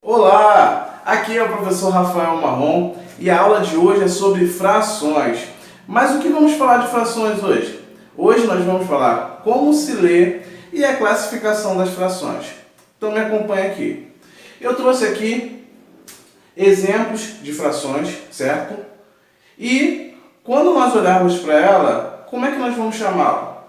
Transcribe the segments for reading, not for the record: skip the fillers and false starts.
Olá, aqui é o professor Rafael Marrom e a aula de hoje é sobre frações. Mas o que vamos falar de frações hoje? Hoje nós vamos falar como se lê e a classificação das frações. Então me acompanhe aqui. Eu trouxe aqui exemplos de frações, certo? E quando nós olharmos para ela, como é que nós vamos chamá-la?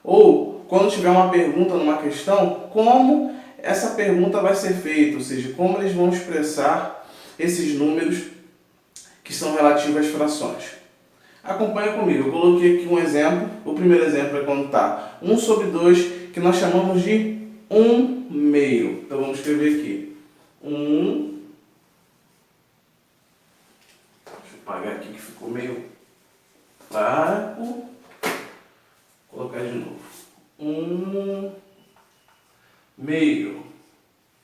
Ou quando tiver uma pergunta numa questão, como essa pergunta vai ser feita, ou seja, como eles vão expressar esses números que são relativos às frações. Acompanha comigo, eu coloquei aqui um exemplo. O primeiro exemplo é quando está 1 sobre 2, que nós chamamos de 1/2. Então vamos escrever aqui 1. Deixa eu apagar aqui que ficou meio fraco. Vou colocar de novo 1/2.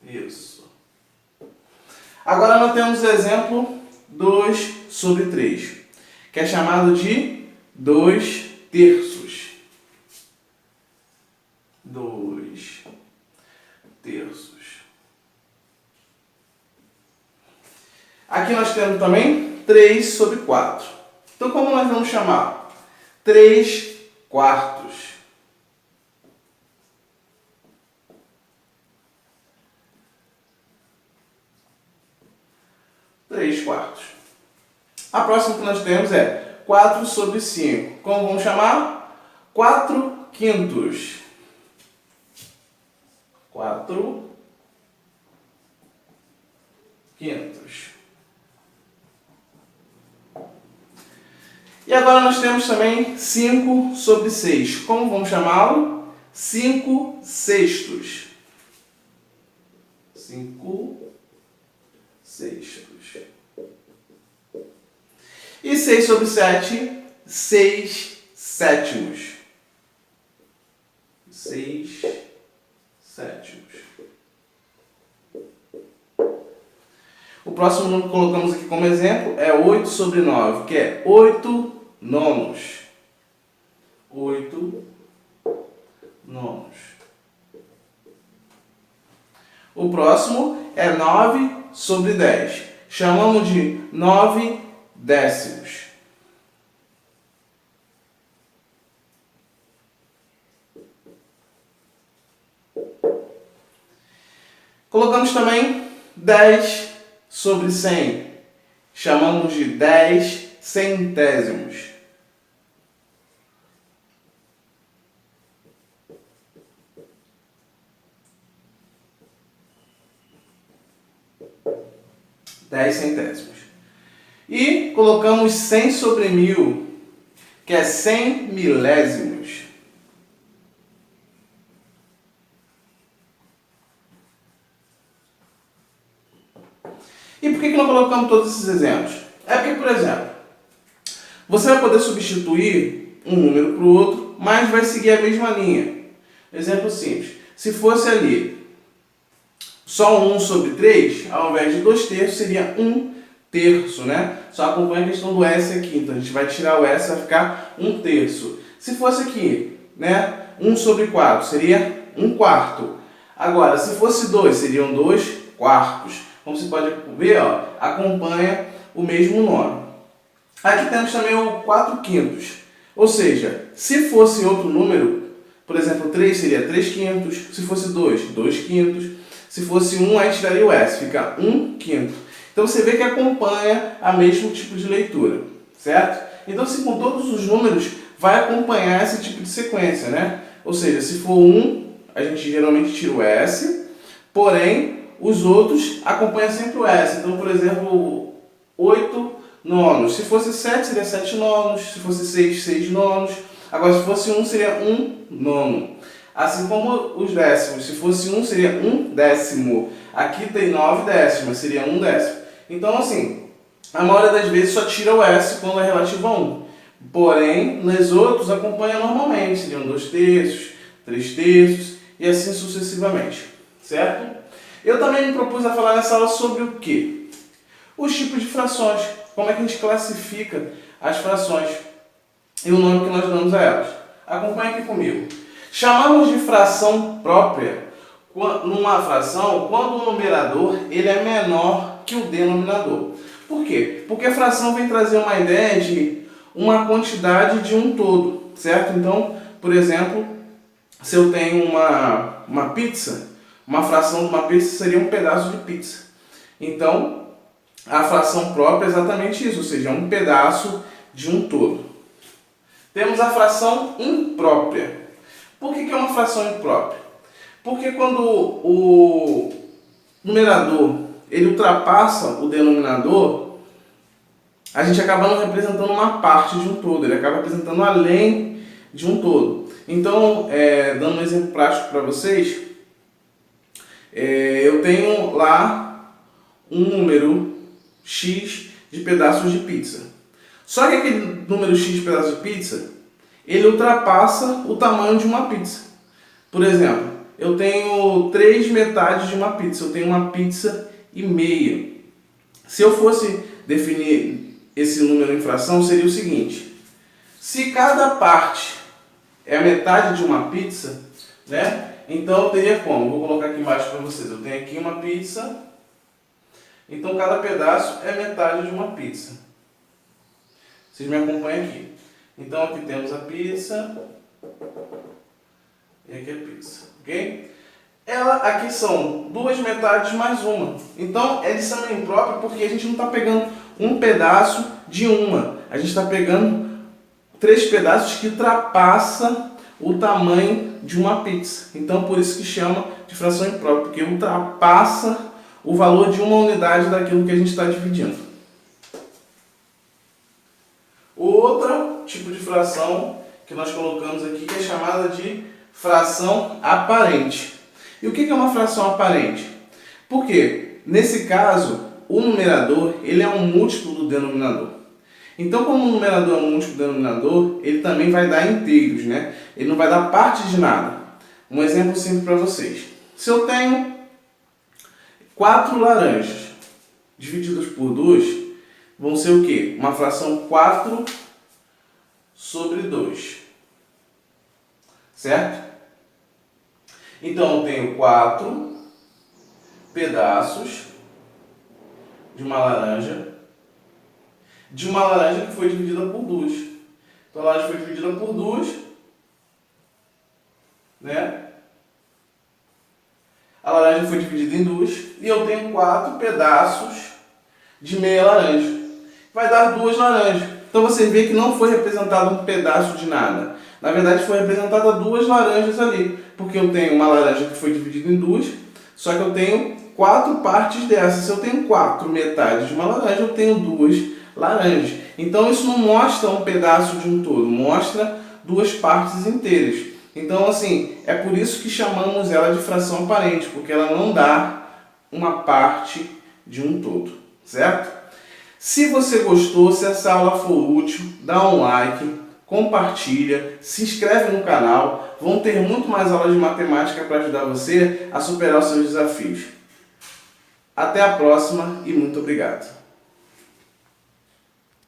Isso. Agora nós temos o exemplo 2 sobre 3, que é chamado de 2/3. 2/3. Aqui nós temos também 3 sobre 4. Então como nós vamos chamar? 3/4. 3/4. A próxima que nós temos é 4 sobre 5. Como vamos chamar? 4/5. 4/5. E agora nós temos também 5 sobre 6. Como vamos chamá-lo? 5/6. 5/6. E 6 sobre 7, 6/7. 6/7. O próximo número que colocamos aqui como exemplo é 8 sobre 9, que é 8/9. 8/9. O próximo é 9 sobre 10. Chamamos de 9/10. Colocamos também 10 sobre 100. Chamamos de 10 centésimos. E colocamos 100 sobre 1000, que é 100 milésimos. E por que não colocamos todos esses exemplos? É porque, por exemplo, você vai poder substituir um número para o outro, mas vai seguir a mesma linha. Exemplo simples. Se fosse ali só 1 sobre 3, ao invés de 2/3, seria 1/3, né? Só acompanha a questão do S aqui. Então a gente vai tirar o S, vai ficar 1/3. Se fosse aqui, né? 1 sobre 4, seria 1/4. Agora, se fosse 2, seriam 2/4. Como você pode ver, ó, acompanha o mesmo nome. Aqui temos também o 4/5. Ou seja, se fosse outro número, por exemplo, 3 seria 3/5. Se fosse 2, 2/5. Se fosse 1, aí tiraria o S, fica 1/5. Então você vê que acompanha o mesmo tipo de leitura, certo? Então, se com todos os números vai acompanhar esse tipo de sequência, né? Ou seja, se for 1, a gente geralmente tira o S, porém, os outros acompanham sempre o S. Então, por exemplo, 8/9. Se fosse 7, seria 7/9. Se fosse 6, 6/9. Agora, se fosse 1, seria 1/9. Assim como os décimos. Se fosse 1, seria 1/10. Aqui tem 9 décimas, seria 1/10. Então, assim, a maioria das vezes só tira o S quando é relativo a 1. Porém, nos outros acompanha normalmente. Seriam 2/3, 3/3 e assim sucessivamente. Certo? Eu também me propus a falar nessa aula sobre o quê? Os tipos de frações. Como é que a gente classifica as frações e o nome que nós damos a elas. Acompanhe aqui comigo. Chamamos de fração própria numa fração quando o numerador ele é menor que o denominador. Por quê? Porque a fração vem trazer uma ideia de uma quantidade de um todo, certo? Então, por exemplo, se eu tenho uma pizza, uma fração de uma pizza seria um pedaço de pizza. Então, a fração própria é exatamente isso, ou seja, é um pedaço de um todo. Temos a fração imprópria. Por que é uma fração imprópria? Porque quando o numerador ele ultrapassa o denominador, a gente acaba não representando uma parte de um todo, ele acaba representando além de um todo. Então, dando um exemplo prático para vocês, eu tenho lá um número X de pedaços de pizza. Só que aquele número X de pedaços de pizza, ele ultrapassa o tamanho de uma pizza. Por exemplo, eu tenho 3 metades de uma pizza, eu tenho uma pizza e meia. Se eu fosse definir esse número em fração, seria o seguinte: se cada parte é a metade de uma pizza, né? Então eu teria como? Vou colocar aqui embaixo para vocês. Eu tenho aqui uma pizza, então cada pedaço é metade de uma pizza. Vocês me acompanham aqui. Então aqui temos a pizza e aqui a pizza, ok? Aqui são 2 metades mais uma. Então é de tamanho impróprio porque a gente não está pegando um pedaço de uma. A gente está pegando 3 pedaços que ultrapassam o tamanho de uma pizza. Então por isso que chama de fração imprópria, porque ultrapassa o valor de uma unidade daquilo que a gente está dividindo. Outro tipo de fração que nós colocamos aqui que é chamada de fração aparente. E o que é uma fração aparente? Porque, nesse caso, o numerador ele é um múltiplo do denominador. Então, como o numerador é um múltiplo do denominador, ele também vai dar inteiros, né? Ele não vai dar parte de nada. Um exemplo simples para vocês. Se eu tenho 4 laranjas divididas por 2, vão ser o quê? Uma fração 4 sobre 2. Certo? Então, eu tenho 4 pedaços de uma laranja que foi dividida por 2. Então, a laranja foi dividida por 2, né? A laranja foi dividida em 2 e eu tenho 4 pedaços de meia laranja. Vai dar 2 laranjas. Então, você vê que não foi representado um pedaço de nada. Na verdade, foi representada 2 laranjas ali, porque eu tenho uma laranja que foi dividida em 2, só que eu tenho 4 partes dessa. Se eu tenho 4 metades de uma laranja, eu tenho 2 laranjas. Então isso não mostra um pedaço de um todo, mostra 2 partes inteiras. Então assim, é por isso que chamamos ela de fração aparente, porque ela não dá uma parte de um todo, certo? Se você gostou, se essa aula for útil, dá um like, compartilha, se inscreve no canal. Vão ter muito mais aulas de matemática para ajudar você a superar os seus desafios. Até a próxima e muito obrigado.